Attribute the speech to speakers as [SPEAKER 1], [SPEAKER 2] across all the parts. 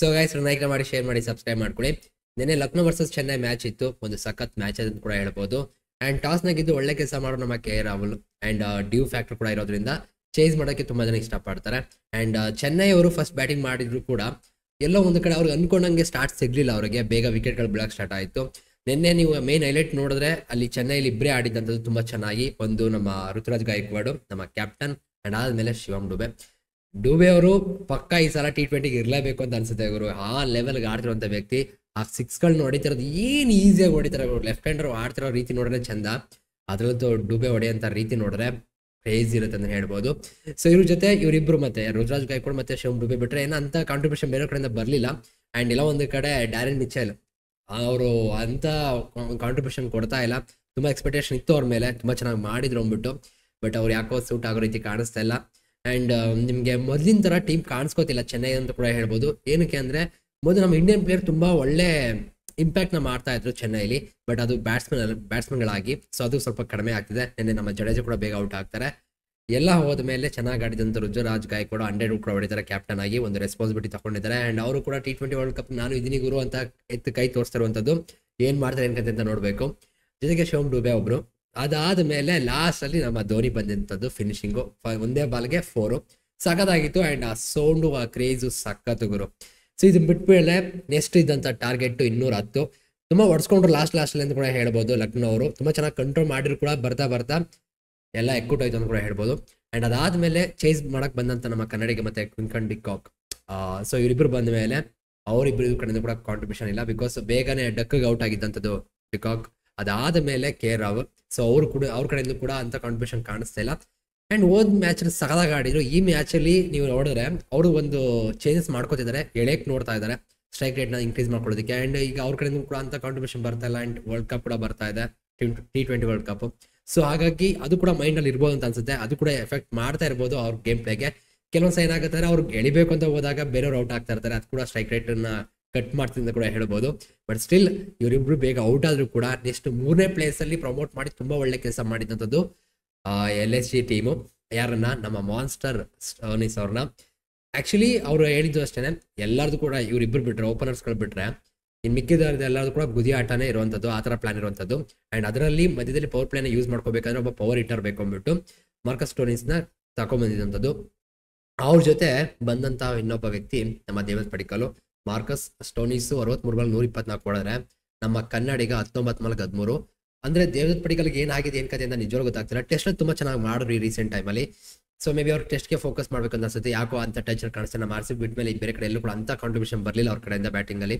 [SPEAKER 1] So guys like ಮಾಡಿ share ಮಾಡಿ subscribe ಮಾಡ್ಕೊಳ್ಳಿ. ನಿನ್ನೆ ಲಕ್ನೋ ವರ್ಸಸ್ ಚೆನ್ನೈ ಮ್ಯಾಚ್ ಇತ್ತು, ಒಂದು ಸಖತ್ ಮ್ಯಾಚ್ ಅಂತ ಕೂಡ ಹೇಳ್ಬೋದು. ಅಂಡ್ ಟಾಸ್ ನಾಗಿದ್ದು ಒಳ್ಳೆ ಕೆಲಸ ಮಾಡೋ ನಮ್ಮ K Rahul and dew factor ಕೂಡ ಇರೋದ್ರಿಂದ ಚೇಸ್ ಮಾಡೋಕ್ಕೆ ತುಂಬಾ ಜನ ಇಷ್ಟಪಡ್ತಾರೆ. ಅಂಡ್ ಚೆನ್ನೈ ಅವರು ಫಸ್ಟ್ ಬ್ಯಾಟಿಂಗ್ ಮಾಡಿದ್ರು ಕೂಡ ಎಲ್ಲೋ ಒಂದು ಕಡೆ ಅವ್ರಿಗೆ ಅನ್ಕೊಂಡಂಗೆ ಸ್ಟಾರ್ಟ್ ಸಿಗ್ಲಿಲ್ಲ, ಅವರಿಗೆ ಬೇಗ ವಿಕೆಟ್ಗಳು ಬೀಳಕ್ಕೆ ಸ್ಟಾರ್ಟ್ ಆಯಿತು. ನಿನ್ನೆ ನೀವು ಮೇನ್ ಹೈಲೈಟ್ ನೋಡಿದ್ರೆ ಅಲ್ಲಿ ಚೆನ್ನೈಲಿ ಇಬ್ಬರೇ ಆಡಿದಂಥದ್ದು ತುಂಬಾ ಚೆನ್ನಾಗಿ. ಒಂದು ನಮ್ಮ ಋತುರಾಜ್ ಗಾಯಕ್ವಾಡ್ ನಮ್ಮ ಕ್ಯಾಪ್ಟನ್, ಅಂಡ್ ಆದ್ಮೇಲೆ ಶಿವಮ್ ಡುಬೆ ಅವರು ಪಕ್ಕ ಈ ಸಲ T20 ಇರಲೇಬೇಕು ಅಂತ ಅನ್ಸುತ್ತೆ. ಇವರು ಆ ಲೆವೆಲ್ಗೆ ಆಡ್ತಿರುವಂತ ವ್ಯಕ್ತಿ. ಆ ಸಿಕ್ಸ್ಗಳನ್ನ ಹೊಡಿತಿರೋದು ಏನ್ ಈಸಿಯಾಗಿ ಹೊಡಿತಾರೆ. ಲೆಫ್ಟ್ ಹ್ಯಾಂಡರ್ ಆಡ್ತಿರೋ ರೀತಿ ನೋಡಿದ್ರೆ ಚಂದ, ಅದ್ರಲ್ಲೂ ಡುಬೆ ಹೊಡೆಯಂತ ರೀತಿ ನೋಡಿದ್ರೆ ಕ್ರೇಜ್ ಇರುತ್ತೆ ಅಂತ ಹೇಳ್ಬೋದು. ಸೊ ಇವ್ರ ಜೊತೆ ಇವರಿಬ್ರು ಮತ್ತೆ ಋತುರಾಜ್ ಗಾಯಕ್ವಾಡ್ ಮತ್ತೆ ಶಿವಮ್ ಡುಬೆ ಬಿಟ್ರೆ ಏನಂತ ಕಾಂಟ್ರಿಬ್ಯೂಷನ್ ಬೇರೆ ಕಡೆಯಿಂದ ಬರಲಿಲ್ಲ. ಅಂಡ್ ಎಲ್ಲ ಒಂದು ಕಡೆ ಡ್ಯಾರೆನ್ ಮಿಚೆಲ್ ಅವರು ಅಂತ ಕಾಂಟ್ರಿಬ್ಯೂಷನ್ ಕೊಡ್ತಾ ಇಲ್ಲ. ತುಂಬಾ ಎಕ್ಸ್ಪೆಕ್ಟೇಷನ್ ಇತ್ತು ಅವ್ರ ಮೇಲೆ, ತುಂಬಾ ಚೆನ್ನಾಗಿ ಮಾಡಿದ್ರು ಅಂದ್ಬಿಟ್ಟು. ಬಟ್ ಅವ್ರು ಯಾಕೋ ಸೂಟ್ ಆಗೋ ರೀತಿ ಕಾಣಿಸ್ತಾ ಇಲ್ಲ. ಅಂಡ್ ನಿಮ್ಗೆ ಮೊದಲಿನ ತರ ಟೀಮ್ ಕಾಣಿಸ್ಕೋತಿಲ್ಲ ಚೆನ್ನೈ ಅಂತ ಕೂಡ ಹೇಳ್ಬೋದು. ಏನಕ್ಕೆ ಅಂದ್ರೆ ಮೊದಲು ನಮ್ಮ ಇಂಡಿಯನ್ ಪ್ಲೇಯರ್ ತುಂಬಾ ಒಳ್ಳೆ ಇಂಪ್ಯಾಕ್ಟ್ ನ ಮಾಡ್ತಾ ಇದ್ರು ಚೆನ್ನೈಲಿ, ಬಟ್ ಅದು ಬ್ಯಾಟ್ಸ್ಮನ್ಗಳಾಗಿ ಸೊ ಅದು ಸ್ವಲ್ಪ ಕಡಿಮೆ ಆಗ್ತಿದೆ. ನಿನ್ನೆ ನಮ್ಮ ಜಡೇಜಾ ಕೂಡ ಬೇಗ ಔಟ್ ಆಗ್ತಾರೆ. ಎಲ್ಲ ಹೋದ ಮೇಲೆ ಚೆನ್ನಾಗಿ ಆಡಿದಂತ ಋತುರಾಜ್ ಗಾಯಕ್ವಾಡ್ 100 ಕೂಡ ಹೊಡಿತಾರೆ ಕ್ಯಾಪ್ಟನ್ ಆಗಿ, ಒಂದು ರೆಸ್ಪಾನ್ಸಿಬಿಲಿಟಿ ತಗೊಂಡಿದ್ದಾರೆ. ಅಂಡ್ ಅವರು ಕೂಡ T20 ವರ್ಲ್ಡ್ ಕಪ್ ನಾನು ಇದೀನಿ ಗುರು ಅಂತ ಎತ್ತು ಕೈ ತೋರಿಸ್ತಿರುವಂತದ್ದು. ಏನ್ ಮಾಡ್ತಾರೆ ಏನ್ಕಂತ ಅಂತ ನೋಡ್ಬೇಕು. ಜೊತೆಗೆ ಶಿವಮ್ ಡುಬೆ ಒಬ್ರು. ಅದಾದ ಮೇಲೆ ಲಾಸ್ಟ್ ಅಲ್ಲಿ ನಮ್ಮ ಧೋನಿ ಬಂದಂಥದ್ದು ಫಿನಿಶಿಂಗು, ಒಂದೇ ಬಾಲ್ಗೆ 4 ಸಖತ್ತಾಗಿತ್ತು. ಅಂಡ್ ಆ ಸೌಂಡು ಆ ಕ್ರೇಜು ಸಖತ್ತು ಗುರು. ಸೊ ಇದು ಬಿಟ್ಮೇಲೆ ನೆಕ್ಸ್ಟ್ ಇದ್ದಂಥ ಟಾರ್ಗೆಟ್ 210 ತುಂಬಾ ಹೊಡ್ಸ್ಕೊಂಡ್ರು ಲಾಸ್ಟ್ ಅಲ್ಲಿ ಅಂತ ಕೂಡ ಹೇಳ್ಬೋದು. ಲಕ್ನೋ ಅವರು ತುಂಬಾ ಚೆನ್ನಾಗಿ ಕಂಟ್ರೋಲ್ ಮಾಡಿದ್ರು ಕೂಡ ಬರ್ತಾ ಎಲ್ಲ ಎಕ್ಕುಟ್ಟೋಯ್ತು ಅಂತ ಕೂಡ ಹೇಳ್ಬೋದು. ಅಂಡ್ ಅದಾದ್ಮೇಲೆ ಚೇಸ್ ಮಾಡಕ್ ಬಂದಂತ ನಮ್ಮ ಕನ್ನಡಿಗೆ ಮತ್ತೆ ಕ್ವಿಂಕನ್ ಡಿಕಾಕ್, ಸೊ ಇವರಿಬ್ರು ಬಂದ ಮೇಲೆ ಅವರಿಬ್ರು ಕಡೆಯಿಂದ ಕೂಡ ಕಾಂಟ್ರಿಬ್ಯೂಷನ್ ಇಲ್ಲ, ಬಿಕಾಸ್ ಬೇಗನೆ ಡಕ್ಗೆ ಔಟ್ ಆಗಿದ್ದಂಥದ್ದು ಡಿಕಾಕ್. ಅದಾದ ಮೇಲೆ ಕೆ ರಾಹುಲ್, ಸೊ ಅವ್ರ ಕಡೆಯಿಂದ ಕೂಡ ಅಂತ ಕಾಂಟ್ರಿಬ್ಯೂಷನ್ ಕಾಣಿಸ್ತಾ ಇಲ್ಲ. ಅಂಡ್ ಹೋದ್ ಮ್ಯಾಚ್ ಸಗದಾಗ ಆಡಿದ್ರು. ಈ ಮ್ಯಾಚ್ ಅಲ್ಲಿ ನೀವು ನೋಡಿದ್ರೆ ಅವರು ಒಂದು ಚೇಂಜಸ್ ಮಾಡ್ಕೋತಿದ್ದಾರೆ, ಎಳೆಕ್ ನೋಡ್ತಾ ಇದ್ದಾರೆ ಸ್ಟ್ರೈಕ್ ರೇಟ್ ನ ಇನ್ಕ್ರೀಸ್ ಮಾಡ್ಕೊಳ್ಳೋದಕ್ಕೆ. ಅಂಡ್ ಈಗ ಅವ್ರ ಕಡೆಯಿಂದ ಕೂಡ ಅಂತ ಕಾಂಟ್ರಿಬ್ಯೂಷನ್ ಬರ್ತಾ ಇಲ್ಲ. ಅಂಡ್ ವರ್ಲ್ಡ್ ಕಪ್ ಕೂಡ ಬರ್ತಾ ಇದೆ, T20 ವರ್ಲ್ಡ್ ಕಪ್. ಸೊ ಹಾಗಾಗಿ ಅದು ಕೂಡ ಮೈಂಡ್ ಅಲ್ಲಿ ಇರ್ಬೋದು ಅಂತ ಅನ್ಸುತ್ತೆ. ಅದು ಕೂಡ ಎಫೆಕ್ಟ್ ಮಾಡ್ತಾ ಇರ್ಬೋದು ಅವ್ರ ಗೇಮ್ ಪ್ಲೇಗೆ. ಕೆಲವೊಂದ್ಸ ಏನಾಗುತ್ತೆ ಅವ್ರಿಗೆ ಎಳಿಬೇಕು ಅಂತ ಹೋದಾಗ ಬೇರೆಯವ್ರು ಔಟ್ ಆಗ್ತಾ ಇರ್ತಾರೆ, ಅದು ಕೂಡ ಸ್ಟ್ರೈಕ್ ರೇಟ್ ನ ಕಟ್ ಮಾಡ್ತಿದ್ದ ಕೂಡ ಹೇಳ್ಬೋದು. ಬಟ್ ಸ್ಟಿಲ್ ಇವರಿಬ್ರು ಬೇಗ ಔಟ್ ಆದ್ರೂ ಕೂಡ ನೆಕ್ಸ್ಟ್ 3ನೇ ಪ್ಲೇಸ್ ಅಲ್ಲಿ ಪ್ರಮೋಟ್ ಮಾಡಿ ತುಂಬಾ ಒಳ್ಳೆ ಕೆಲಸ ಮಾಡಿದಂಥದ್ದು LSG ಟೀಮು. ಯಾರನ್ನ ನಮ್ಮ ಮಾನ್ಸ್ಟರ್ ಸ್ಟೋನಿಸ್ ಅವ್ರನ್ನ. ಆಕ್ಚುಲಿ ಅವ್ರು ಹೇಳಿದ್ದು ಅಷ್ಟೇನೆ, ಎಲ್ಲಾರ್ದು ಕೂಡ ಇವರಿಬ್ರು ಬಿಟ್ರೆ ಓಪನರ್ಸ್ಗಳು ಬಿಟ್ರೆ ಇನ್ ಮಿಕ್ಕಿದ ಎಲ್ಲಾರ್ದು ಕೂಡ ಗುದಿ ಆಟನೇ ಇರುವಂತದ್ದು, ಆ ತರ ಪ್ಲಾನ್ ಇರುವಂತದ್ದು. ಅಂಡ್ ಅದರಲ್ಲಿ ಮಧ್ಯದಲ್ಲಿ ಪವರ್ ಪ್ಲೇನ ಯೂಸ್ ಮಾಡ್ಕೋಬೇಕಂದ್ರೆ ಒಬ್ಬ ಪವರ್ ಹಿಟ್ಟರ್ ಬೇಕು ಅಂದ್ಬಿಟ್ಟು ಮಾರ್ಕಸ್ ಸ್ಟೋನಿಸ್ ನ ತಕೊಂಡ್ಬಂದಿದಂಥದ್ದು. ಅವ್ರ ಜೊತೆ ಬಂದಂತ ಇನ್ನೊಬ್ಬ ವ್ಯಕ್ತಿ ನಮ್ಮ Devdutt Padikkal. Marcus Stoinis 63 ball 124 ಹೊಡೆದ್ರೆ ನಮ್ಮ ಕನ್ನಡಿಗ 19 ಬಾಲ್ 13. ಅಂದ್ರೆ ದೇವದತ್ ಪಡಿಕಲ್ಗೆ ಏನಾಗಿದೆ ಏನ್ ಕತೆ ಅಂತ ನಿಜವಾಗ್ಲೂ ಗೊತ್ತಾಗ್ತಿಲ್ಲ. ಟೆಸ್ಟ್ ತುಂಬಾ ಚೆನ್ನಾಗಿ ಮಾಡಿದ್ರು ಈ ರೀಸೆಂಟ್ ಟೈಮಲ್ಲಿ. ಸೊ ಮೇ ಬಿ ಅವ್ರು ಟೆಸ್ಟ್ಗೆ ಫೋಕಸ್ ಮಾಡ್ಬೇಕಂತ ಅನ್ಸುತ್ತೆ. ಯಾಕೋ ಅಂತ ಟಚ್ ಕಾಣಿಸ್ತಾರೆ. ನಮ್ಮ RCB ಬಿಟ್ಟ ಮೇಲೆ ಬೇರೆ ಕಡೆ ಎಲ್ಲೂ ಕೂಡ ಅಂತ ಕಾಂಟ್ರಿಬ್ಯೂಷನ್ ಬರಲಿಲ್ಲ ಅವ್ರ ಕಡೆಯಿಂದ ಬ್ಯಾಟಿಂಗ್ ಅಲ್ಲಿ.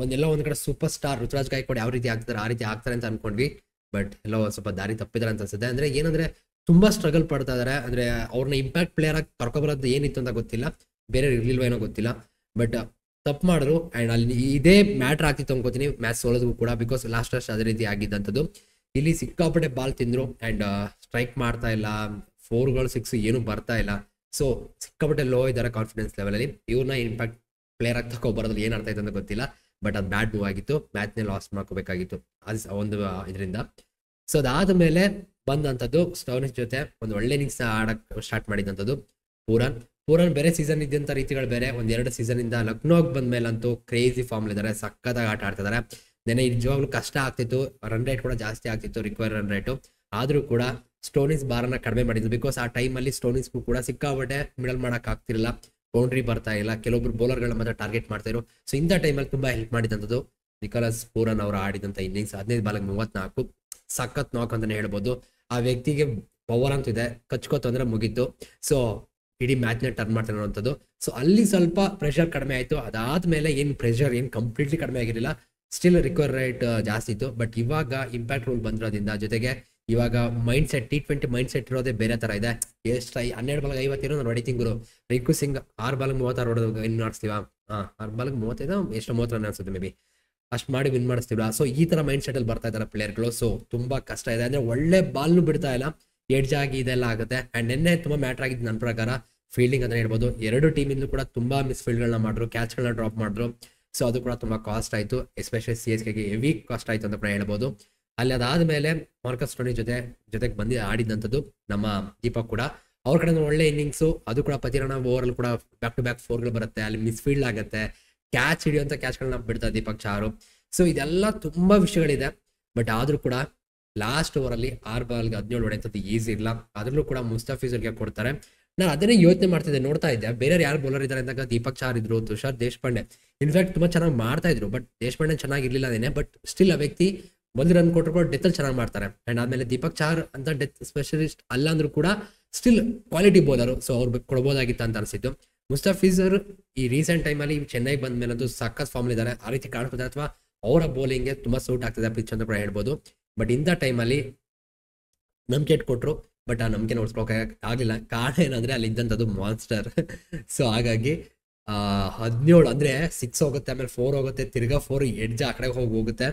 [SPEAKER 1] ಒಂದ್ ಕಡೆ ಸೂಪರ್ ಸ್ಟಾರ್ ಋತುರಾಜ್ ಗಾಯಕ್ವಾಡ್ ಯಾವ ರೀತಿ ಆಗ್ತಾರೆ ಆ ರೀತಿ ಆಗ್ತಾರೆ ಅಂತ ಅನ್ಕೊಂಡ್ವಿ. ಬಟ್ ಎಲ್ಲೋ ಸ್ವಲ್ಪ ದಾರಿ ತಪ್ಪಿದಾರೆ ಅಂತ ಅನ್ಸುತ್ತೆ. ಅಂದ್ರೆ ಏನಂದ್ರೆ ತುಂಬಾ ಸ್ಟ್ರಗಲ್ ಪಡ್ತಾ ಇದಾರೆ. ಅಂದ್ರೆ ಅವ್ರನ್ನ ಇಂಪ್ಯಾಕ್ಟ್ ಪ್ಲೇಯರ್ ಆಗಿ ಕರ್ಕೊಬರೋದು ಏನಿತ್ತು ಅಂತ ಗೊತ್ತಿಲ್ಲ, ಬೇರೆ ಇರ್ಲಿಲ್ವ ಏನೋ ಗೊತ್ತಿಲ್ಲ. ಬಟ್ ತಪ್ಪು ಮಾಡಿದ್ರು. ಅಂಡ್ ಅಲ್ಲಿ ಇದೇ ಮ್ಯಾಟರ್ ಆಗ್ತಿತ್ತು ಅನ್ಕೋತೀನಿ ಮ್ಯಾಚ್ ಸೋಲೋದು ಕೂಡ, ಬಿಕಾಸ್ ಲಾಸ್ಟ್ ಅದೇ ರೀತಿ ಆಗಿದ್ದಂಥದ್ದು. ಇಲ್ಲಿ ಸಿಕ್ಕಾಪಟ್ಟೆ ಬಾಲ್ ತಿಂದ್ರು ಅಂಡ್ ಸ್ಟ್ರೈಕ್ ಮಾಡ್ತಾ ಇಲ್ಲ, 4ಗಳು 6 ಏನು ಬರ್ತಾ ಇಲ್ಲ. ಸೊ ಸಿಕ್ಕಾಪಟ್ಟೆ ಲೋ ಇದ್ದಾರೆ ಕಾನ್ಫಿಡೆನ್ಸ್ ಲೆವೆಲ್ ಅಲ್ಲಿ. ಇವ್ರನ್ನ ಇಂಪ್ಯಾಕ್ಟ್ ಪ್ಲೇಯರ್ ಆಗಿ ತಗೊಬರೋದ್ರಲ್ಲಿ ಏನ್ ಅರ್ಥ ಆಯ್ತು ಅಂತ ಗೊತ್ತಿಲ್ಲ. ಬಟ್ ಅದು ಬ್ಯಾಡ್ ಮೂವ್ ಆಗಿತ್ತು, ಮ್ಯಾಚ್ ನೇ ಲಾಸ್ ಮಾಡ್ಕೋಬೇಕಾಗಿತ್ತು ಅದು ಒಂದು ಇದರಿಂದ. ಸೊ ಅದಾದ್ಮೇಲೆ ಬಂದಂಥದ್ದು ಸ್ಟೋನಿಸ್ ಜೊತೆ ಒಂದು ಒಳ್ಳೆ ಇನ್ನಿಂಗ್ಸ್ ಆಡಕ್ ಸ್ಟಾರ್ಟ್ ಮಾಡಿದಂಥದ್ದು ಪೂರನ್ ಬೇರೆ ಸೀಸನ್ ಇದ್ದಂಥ ರೀತಿಗಳು ಬೇರೆ. 1-2 ಸೀಸನ್ ಇಂದ ಲಕ್ನೋಗೆ ಬಂದ ಮೇಲಂತೂ ಕ್ರೇಜಿ ಫಾರ್ಮ್ ಇದ್ದಾರೆ, ಸಕ್ಕತ್ತಾಗಿ ಆಟ ಆಡ್ತಿದ್ದಾರೆ. ನೆನೆ ನಿಜವಾಗ್ಲೂ ಕಷ್ಟ ಆಗ್ತಿತ್ತು, ರನ್ ರೇಟ್ ಕೂಡ ಜಾಸ್ತಿ ಆಗ್ತಿತ್ತು, ರಿಕ್ವೈರ್ ರನ್ ರೇಟು. ಆದ್ರೂ ಕೂಡ ಸ್ಟೋನಿಸ್ ಬಾರನ್ನ ಕಡಿಮೆ ಮಾಡಿದ್ರು, ಬಿಕಾಸ್ ಆ ಟೈಮಲ್ಲಿ ಸ್ಟೋನಿಸ್ಗೂ ಕೂಡ ಸಿಕ್ಕಾಪಟ್ಟೆ ಮಿಡಲ್ ಮಾಡಕ್ ಆಗ್ತಿರಲಿಲ್ಲ, ಬೌಂಡ್ರಿ ಬರ್ತಾ ಇಲ್ಲ, ಕೆಲವೊಬ್ರು ಬೌಲರ್ಗಳನ್ನ ಮಾತ್ರ ಟಾರ್ಗೆಟ್ ಮಾಡ್ತಾ ಇದ್ರು. ಸೊ ಇಂಥ ಟೈಮಲ್ಲಿ ತುಂಬಾ ಹೆಲ್ಪ್ ಮಾಡಿದಂಥದ್ದು ನಿಕೋಲಸ್ ಪೂರನ್ ಅವರು ಆಡಿದಂಥ ಇನ್ನಿಂಗ್ಸ್. 15 ಬಾಲ್ಗೆ 34 ಸಖತ್ ನಾಕ್ ಅಂತಾನೆ ಹೇಳ್ಬೋದು. ಆ ವ್ಯಕ್ತಿಗೆ ಪವರ್ ಅಂತ ಇದೆ, ಕಚ್ಕೋತು ಅಂದ್ರೆ ಮುಗೀತು. ಸೊ ಇಡೀ ಮ್ಯಾಚ್ ನ ಟರ್ನ್ ಮಾಡ್ತಾ ಇರುವಂಥದ್ದು. ಸೊ ಅಲ್ಲಿ ಸ್ವಲ್ಪ ಪ್ರೆಷರ್ ಕಡಿಮೆ ಆಯ್ತು. ಅದಾದ್ಮೇಲೆ ಏನ್ ಪ್ರೆಷರ್ ಏನ್ ಕಂಪ್ಲೀಟ್ಲಿ ಕಡಿಮೆ ಆಗಿರಲಿಲ್ಲ, ಸ್ಟಿಲ್ ರಿಕ್ವೈರ್ ರೇಟ್ ಜಾಸ್ತಿ ಇತ್ತು. ಬಟ್ ಇವಾಗ ಇಂಪ್ಯಾಕ್ಟ್ ರೂಲ್ ಬಂದಿರೋದ್ರಿಂದ, ಜೊತೆಗೆ ಇವಾಗ mind set T20 mind set ಇರೋದೇ ಬೇರೆ ತರ ಇದೆ. ಎಷ್ಟು 12 ಬಾಲ್ಗೆ 50 ನಾನು ಹೊಡಿತೀನಿ ಗುರು. ರಿಂಕು ಸಿಂಗ್ 6 ಬಾಲ್ಗೆ 36 ಹೊಡೆದು ವಿನ್ ಮಾಡಿಸ್ತೀವ. 6 ಬಾಲ್ಗೆ 35 ಎಷ್ಟು 30 ರನ್ ಅನ್ಸುತ್ತೆ ಮೇ ಬಿ, ಅಷ್ಟು ಮಾಡಿ ವಿನ್ ಮಾಡಿಸ್ತೀವ. ಸೊ ಈ ತರ ಮೈಂಡ್ ಸೆಟ್ ಅಲ್ಲಿ ಬರ್ತಾ ಇದಾರೆ ಪ್ಲೇಯರ್ಗಳು. ಸೊ ತುಂಬಾ ಕಷ್ಟ ಇದೆ. ಅಂದ್ರೆ ಒಳ್ಳೆ ಬಾಲ್ನು ಬಿಡ್ತಾ ಇಲ್ಲ, ಎಡ್ಜ್ ಆಗಿ ಇದೆಲ್ಲ ಆಗುತ್ತೆ. ಅಂಡ್ ನಿನ್ನೆ ತುಂಬಾ ಮ್ಯಾಟರ್ ಆಗಿದ್ದು ನನ್ನ ಪ್ರಕಾರ ಫೀಲ್ಡಿಂಗ್ ಅಂತ ಹೇಳ್ಬೋದು. 2 ಟೀಮಿಂದ ಕೂಡ ತುಂಬಾ ಮಿಸ್ ಫೀಲ್ಡ್ ಗಳನ್ನ ಮಾಡಿದ್ರು, ಕ್ಯಾಚ್ ಗಳನ್ನ ಡ್ರಾಪ್ ಮಾಡಿದ್ರು. ಸೊ ಅದು ಕೂಡ ತುಂಬಾ ಕಾಸ್ಟ್ ಆಯ್ತು, ಎಸ್ಪೆಷಲಿ CSKಗೆ ಹೆವಿ ಕಾಸ್ಟ್ ಆಯ್ತು ಅಂತ ಕೂಡ ಹೇಳ್ಬೋದು. ಅಲ್ಲಿ ಅದಾದ್ಮೇಲೆ ಮಾರ್ಕಸ್ ಸ್ಟೋನಿ ಜೊತೆಗೆ ಬಂದು ಆಡಿದಂಥದ್ದು ನಮ್ಮ ದೀಪಕ್ ಕೂಡ ಅವ್ರ ಕಡೆ ಒಳ್ಳೆ ಇನ್ನಿಂಗ್ಸು, ಅದು ಕೂಡ ಪ್ರತಿ ರನ್ ಓವರ್ ಕೂಡ ಬ್ಯಾಕ್ ಟು ಬ್ಯಾಕ್ 4ಗಳು ಬರುತ್ತೆ, ಅಲ್ಲಿ ಮಿಸ್ ಫೀಲ್ಡ್ ಆಗುತ್ತೆ, ಕ್ಯಾಚ್ ಹಿಡಿಯುವಂತ ಕ್ಯಾಚ್ಗಳನ್ನ ಬಿಡ್ತಾರೆ ದೀಪಕ್ ಚಾರು. ಸೊ ಇದೆಲ್ಲ ತುಂಬಾ ವಿಷಯಗಳಿದೆ. ಬಟ್ ಆದ್ರೂ ಕೂಡ ಲಾಸ್ಟ್ ಓವರ್ ಅಲ್ಲಿ 6 ಬಾಲ್ಗೆ 17 ಹೊಡೆಯುವಂಥದ್ದು ಈಸಿ ಇಲ್ಲ. ಅದ್ರಲ್ಲೂ ಕೂಡ ಮುಸ್ತಫಿಜರ್ಗೆ ಕೊಡ್ತಾರೆ. ನಾನು ಅದನ್ನೇ ಯೋಚನೆ ಮಾಡ್ತಿದ್ದೆ, ನೋಡ್ತಾ ಇದ್ದೆ ಬೇರೆ ಯಾರು ಬೌಲರ್ ಇದ್ದಾರೆ ಅಂದಾಗ ದೀಪಕ್ ಚಾರ್ ಇದ್ರು, ತುಷಾರ್ ದೇಶಪಾಂಡೆ ಇನ್ಫ್ಯಾಕ್ಟ್ ತುಂಬಾ ಚೆನ್ನಾಗಿ ಮಾಡ್ತಾ ಇದ್ರು. ಬಟ್ ದೇಶಪಾಂಡೆ ಚೆನ್ನಾಗಿರ್ಲಿಲ್ಲ ಅದೇನೆ, ಬಟ್ ಸ್ಟಿಲ್ ಆ ವ್ಯಕ್ತಿ ಒಂದು ರನ್ ಕೊಟ್ಟರು ಕೂಡ ಡೆತ್ ಅಲ್ಲಿ ಚೆನ್ನಾಗಿ ಮಾಡ್ತಾರೆ. ಅಂಡ್ ಆದ್ಮೇಲೆ ದೀಪಕ್ ಚಾರ್ ಅಂತ ಡೆತ್ ಸ್ಪೆಷಲಿಸ್ಟ್ ಅಲ್ಲ ಅಂದ್ರೂ ಕೂಡ ಸ್ಟಿಲ್ ಕ್ವಾಲಿಟಿ ಬೌಲರ್, ಸೊ ಅವ್ರು ಕೊಡ್ಬೋದಾಗಿತ್ತು ಅಂತ ಅನಿಸಿದ್ದು. ಮುಸ್ತಫಿಜರ್ ಈ ರೀಸೆಂಟ್ ಟೈಮಲ್ಲಿ ಚೆನ್ನೈ ಬಂದ ಮೇಲೆ ಅಂತೂ ಸಖತ್ ಫಾರ್ಮ್ ಇದ್ದಾರೆ, ಆ ರೀತಿ ಕಾಣಿಸ್ತಾರೆ, ಅಥವಾ ಅವರ ಬೌಲಿಂಗ್ಗೆ ತುಂಬಾ ಸೂಟ್ ಆಗ್ತದೆ ಪಿಚ್ ಅಂತ ಕೂಡ ಹೇಳ್ಬೋದು. ಬಟ್ ಇಂಥ ಟೈಮಲ್ಲಿ ನಂಬಿಕೆ ಕೊಟ್ಟರು, ಬಟ್ ಆ ನಂಬಿಕೆ ನೋಡ್ಸ್ಕೊಳಕ್ ಆಗ್ಲಿಲ್ಲ. ಕಾರಣ ಏನಂದ್ರೆ ಅಲ್ಲಿ ಇದ್ದಂಥದ್ದು ಮಾನ್ಸ್ಟರ್. ಸೊ ಹಾಗಾಗಿ 17 ಅಂದ್ರೆ 6 ಹೋಗುತ್ತೆ, ಆಮೇಲೆ 4 ಹೋಗುತ್ತೆ, ತಿರ್ಗಾ 4 ಎಡ್ಜ್ ಆ ಕಡೆಗೆ ಹೋಗುತ್ತೆ,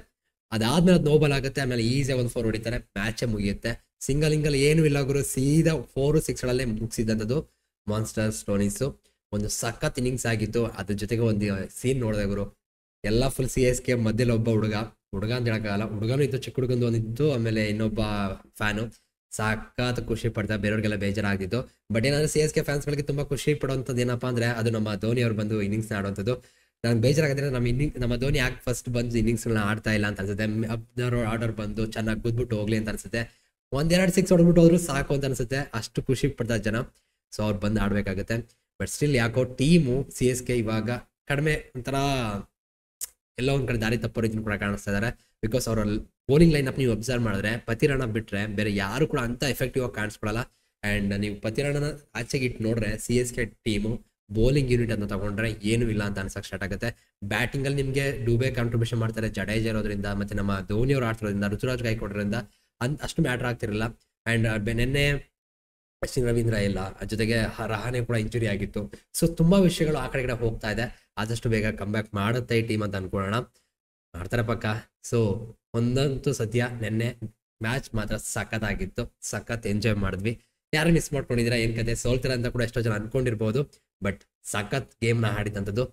[SPEAKER 1] ಅದಾದ್ಮೇಲೆ ಅದು ನೋಬಲ್ ಆಗುತ್ತೆ, ಆಮೇಲೆ ಈಸಿಯಾಗಿ ಒಂದು 4 ಹೊಡಿತಾರೆ, ಮ್ಯಾಚೇ ಮುಗಿಯುತ್ತೆ. ಸಿಂಗಲ್ ಏನು ಇಲ್ಲ ಗುರು, ಸೀದಾ 4 6ಗಳಲ್ಲೇ ಮುಗಿಸಿದಂಥದ್ದು ಮಾನ್ಸ್ಟರ್ ಸ್ಟೋನೀಸು. ಒಂದು ಸಖತ್ ಇನ್ನಿಂಗ್ಸ್ ಆಗಿತ್ತು. ಅದ್ರ ಜೊತೆಗೆ ಒಂದು ಸೀನ್ ನೋಡಿದೆ ಗುರು, ಎಲ್ಲ ಫುಲ್ CSK ಮಧ್ಯದಲ್ಲಿ ಒಬ್ಬ ಹುಡುಗ ಅಂತ ಹೇಳಕ್ಕಾಗಲ್ಲ, ಹುಡುಗನೂ ಇತ್ತು, ಚಿಕ್ಕ ಹುಡುಗಂದು ಒಂದಿತ್ತು, ಆಮೇಲೆ ಇನ್ನೊಬ್ಬ ಫ್ಯಾನು ಸಖತ್ ಖುಷಿ ಪಡ್ತಾ, ಬೇರೆಯವ್ರಿಗೆಲ್ಲ ಬೇಜಾರಾಗ್ತಿತ್ತು. ಬಟ್ ಏನಂದ್ರೆ CSK ಫ್ಯಾನ್ಸ್ಗಳಿಗೆ ತುಂಬಾ ಖುಷಿ ಪಡುವಂಥದ್ದು ಏನಪ್ಪಾ ಅಂದ್ರೆ ಅದು ನಮ್ಮ ಧೋನಿ ಅವ್ರು ಬಂದು ಇನ್ನಿಂಗ್ಸ್ ಆಡುವಂಥದ್ದು. ನಂಗೆ ಬೇಜಾರಾಗಿದ್ರೆ ನಮ್ಮ ಧೋನಿ ಯಾಕೆ ಫಸ್ಟ್ ಬಂದು ಇನ್ನಿಂಗ್ಸ್ಗಳನ್ನ ಆಡ್ತಾ ಇಲ್ಲ ಅಂತ ಅನ್ಸುತ್ತೆ. ಆರ್ಡರ್ ಬಂದು ಚೆನ್ನಾಗಿ ಗುದ್ಬಿಟ್ಟು ಹೋಗ್ಲಿ ಅಂತ ಅನ್ಸುತ್ತೆ, 1-2 6 ಹೊಡ್ಬಿಟ್ಟು ಹೋದ್ರು ಸಾಕು ಅಂತ ಅನ್ಸುತ್ತೆ, ಅಷ್ಟು ಖುಷಿ ಪಡ್ತಾರೆ ಜನ. ಸೊ ಅವ್ರು ಬಂದು ಆಡ್ಬೇಕಾಗುತ್ತೆ. ಬಟ್ ಸ್ಟಿಲ್ ಯಾಕೋ ಟೀಮು CSK ಇವಾಗ ಕಡಿಮೆ ಒಂಥರ ಎಲ್ಲ ಒಂದ್ ಕಡೆ ದಾರಿ ತಪ್ಪೋ ರೀತಿ ಕೂಡ ಕಾಣಿಸ್ತಾ ಇದಾರೆ. ಬಿಕಾಸ್ ಅವರ ಬೌಲಿಂಗ್ ಲೈನ್ ಅಪ್ ನೀವು ಅಬ್ಸರ್ವ್ ಮಾಡಿದ್ರೆ ಪತಿರಣ ಬಿಟ್ರೆ ಬೇರೆ ಯಾರು ಕೂಡ ಅಂತ ಎಫೆಕ್ಟಿವ್ ಆಗಿ ಕಾಣಿಸ್ಕೊಳಲ್ಲ. ಅಂಡ್ ನೀವು ಪತಿರಣನ ಆಚೆಗೆ ಇಟ್ಟು ನೋಡ್ರೆ CSK ಟೀಮು ಬೌಲಿಂಗ್ ಯೂನಿಟ್ ಅಂತ ತಗೊಂಡ್ರೆ ಏನು ಇಲ್ಲ ಅಂತ ಅನ್ಸಕ್ ಸ್ಟಾರ್ಟ್ ಆಗುತ್ತೆ. ಬ್ಯಾಟಿಂಗ್ ಅಲ್ಲಿ ನಿಮ್ಗೆ ಡುಬೆ ಕಾಂಟ್ರಿಬ್ಯೂಷನ್ ಮಾಡ್ತಾರೆ, ಜಡೇಜಾ ಇರೋದ್ರಿಂದ, ಮತ್ತೆ ನಮ್ಮ ಧೋನಿ ಅವರು ಆಡ್ತಿರೋದ್ರಿಂದ, ಋತುರಾಜ್ ಗಾಯಕ್ವಾಡ್ರಿಂದ ಅಷ್ಟು ಮ್ಯಾಟರ್ ಆಗ್ತಿರಲಿಲ್ಲ. ಅಂಡ್ ನಿನ್ನೆ ಅಶ್ವಿನ್ ರವೀಂದ್ರ ಇಲ್ಲ, ಜೊತೆಗೆ ರಹಾನೆ ಕೂಡ ಇಂಜುರಿ ಆಗಿತ್ತು. ಸೊ ತುಂಬಾ ವಿಷಯಗಳು ಆ ಕಡೆ ಹೋಗ್ತಾ ಇದೆ. ಆದಷ್ಟು ಬೇಗ ಕಮ್ಬ್ಯಾಕ್ ಮಾಡುತ್ತೆ ಈ ಟೀಮ್ ಅಂತ ಅನ್ಕೊಳ್ಳೋಣ, ಮಾಡ್ತಾರೆ ಪಕ್ಕ. ಸೊ ಒಂದಂತೂ ಸದ್ಯ ನೆನ್ನೆ ಮ್ಯಾಚ್ ಮಾತ್ರ ಸಖತ್ ಆಗಿತ್ತು, ಸಖತ್ ಎಂಜಾಯ್ ಮಾಡಿದ್ವಿ. ಯಾರು ಮಿಸ್ ಮಾಡ್ಕೊಂಡಿದ್ದೀರಾ ಏನ್ ಕತೆ, ಸೋಲ್ತೀರ ಅಂತ ಕೂಡ ಎಷ್ಟೋ ಜನ ಅನ್ಕೊಂಡಿರ್ಬೋದು. ಬಟ್ ಸಖತ್ ಗೇಮ್ ನ ಆಡಿದಂಥದ್ದು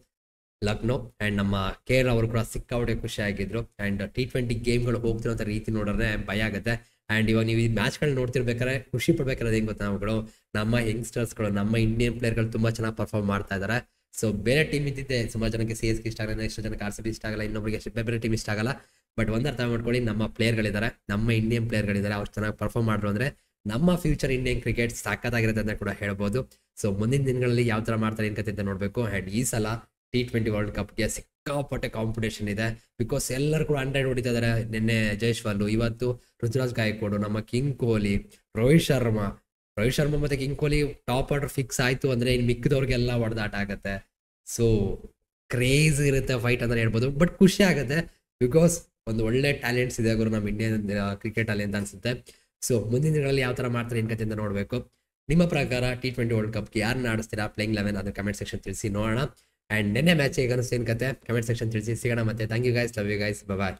[SPEAKER 1] ಲಕ್ನೋ. ಅಂಡ್ ನಮ್ಮ KL ಅವರು ಕೂಡ ಸಿಕ್ಕಾಪಟ್ಟೆ ಖುಷಿ ಆಗಿದ್ರು. ಅಂಡ್ T20 ಗೇಮ್ಗಳು ಹೋಗ್ತಿರೋಂಥ ರೀತಿ ನೋಡಿದ್ರೆ ಭಯ ಆಗುತ್ತೆ. ಅಂಡ್ ಇವಾಗ ನೀವು ಈ ಮ್ಯಾಚ್ಗಳು ನೋಡ್ತಿರ್ಬೇಕಾದ್ರೆ ಖುಷಿ ಪಡ್ಬೇಕಾದ್ರೆ ಹೆಂಗ್ ಗೊತ್ತಾ, ನಾವುಗಳು ನಮ್ಮ ಯಂಗ್ಸ್ಟರ್ಸ್ಗಳು, ನಮ್ಮ ಇಂಡಿಯನ್ ಪ್ಲೇಯರ್ಗಳು ತುಂಬಾ ಚೆನ್ನಾಗಿ ಪರ್ಫಾರ್ಮ್ ಮಾಡ್ತಾ ಇದಾರೆ. ಸೊ ಬೇರೆ ಟೀಮ್ ಇದ್ದಿದ್ದೆ ಸುಮಾರು ಜನಕ್ಕೆ CSK ಇಷ್ಟ ಆಗಲ್ಲ, ಎಷ್ಟೋ ಜನಕ್ಕೆ RCB ಇಷ್ಟ ಆಗಲ್ಲ, ಇನ್ನೊಬ್ಬರಿಗೆ ಬೇರೆ ಟೀಮ್ ಇಷ್ಟ ಆಗಲ್ಲ. ಬಟ್ ಒಂದ್ ಅರ್ಥ ಮಾಡ್ಕೊಳ್ಳಿ, ನಮ್ಮ ಪ್ಲೇಯರ್ಗಳಿದ್ದಾರೆ, ನಮ್ಮ ಇಂಡಿಯನ್ ಪ್ಲೇಯರ್ಗಳಿದ್ದಾರೆ, ಅವ್ರು ಚೆನ್ನಾಗಿ ಪರ್ಫಾರ್ಮ್ ಮಾಡಿದ್ರು ಅಂದ್ರೆ ನಮ್ಮ ಫ್ಯೂಚರ್ ಇಂಡಿಯನ್ ಕ್ರಿಕೆಟ್ ಸಾಕತ್ತಾಗಿರುತ್ತೆ ಅಂತ ಕೂಡ ಹೇಳ್ಬೋದು. ಸೊ ಮುಂದಿನ ದಿನಗಳಲ್ಲಿ ಯಾವ ತರ ಮಾಡ್ತಾರೆ ಏನ್ ಕತೆ ಅಂತ ನೋಡ್ಬೇಕು. ಅಂಡ್ ಈ ಸಲ T20 ವರ್ಲ್ಡ್ ಕಪ್ಗೆ ಸಿಕ್ಕಾಪಟ್ಟೆ ಕಾಂಪಿಟೇಷನ್ ಇದೆ. ಬಿಕಾಸ್ ಎಲ್ಲರೂ ಕೂಡ 100 ಹೊಡಿತಾ ಇದಾರೆ. ನಿನ್ನೆ ಜೈಸ್ವಾಲ್, ಇವತ್ತು ಋತುರಾಜ್ ಗಾಯಕ್ವಾಡ್, ನಮ್ಮ ಕಿಂಗ್ ಕೊಹ್ಲಿ, ರೋಹಿತ್ ಶರ್ಮಾ ಮತ್ತೆ king Kohli top order fix ಆಯ್ತು ಅಂದ್ರೆ ಇನ್ನು ಮಿಕ್ಕಿದವ್ರಿಗೆಲ್ಲ ಹೊಡೆದಾಟ ಆಗತ್ತೆ. ಸೊ ಕ್ರೇಜ್ ಇರುತ್ತೆ ಫೈಟ್ ಅಂತ ಹೇಳ್ಬೋದು. ಬಟ್ ಖುಷಿ ಆಗುತ್ತೆ ಬಿಕಾಸ್ ಒಂದು ಒಳ್ಳೆ ಟ್ಯಾಲೆಂಟ್ಸ್ ಇದೆ ಗುರು ನಮ್ಮ ಇಂಡಿಯನ್ ಕ್ರಿಕೆಟ್ ಅಲ್ಲಿ ಅಂತ ಅನ್ಸುತ್ತೆ. ಸೊ ಮುಂದಿನ ದಿನಗಳಲ್ಲಿ ಯಾವ ತರ ಮಾಡ್ತಾರೆ ಏನ್ ಕತೆ ಅಂತ ನೋಡ್ಬೇಕು. ನಿಮ್ಮ ಪ್ರಕಾರ T20 ವರ್ಲ್ಡ್ ಕಪ್ಗೆ ಯಾರನ್ನ ಆಡಿಸ್ತೀರಾ ಪ್ಲೇಯಿಂಗ್ 11 ಅದನ್ನ ಕಮೆಂಟ್ ಸೆಕ್ಷನ್ ತಿಳಿಸಿ ನೋಡೋಣ. ಅಂಡ್ ನೆನ್ನೆ ಮ್ಯಾಚ್ ಹೇಗೆ ಅನಿಸ್ತು ಏನ್ ಕತೆ ಕಮೆಂಟ್ ಸೆಕ್ಷನ್ ತಿಳಿಸಿ. ಸಿಗೋಣ ಮತ್ತೆ. Thank you guys, love you guys, bye.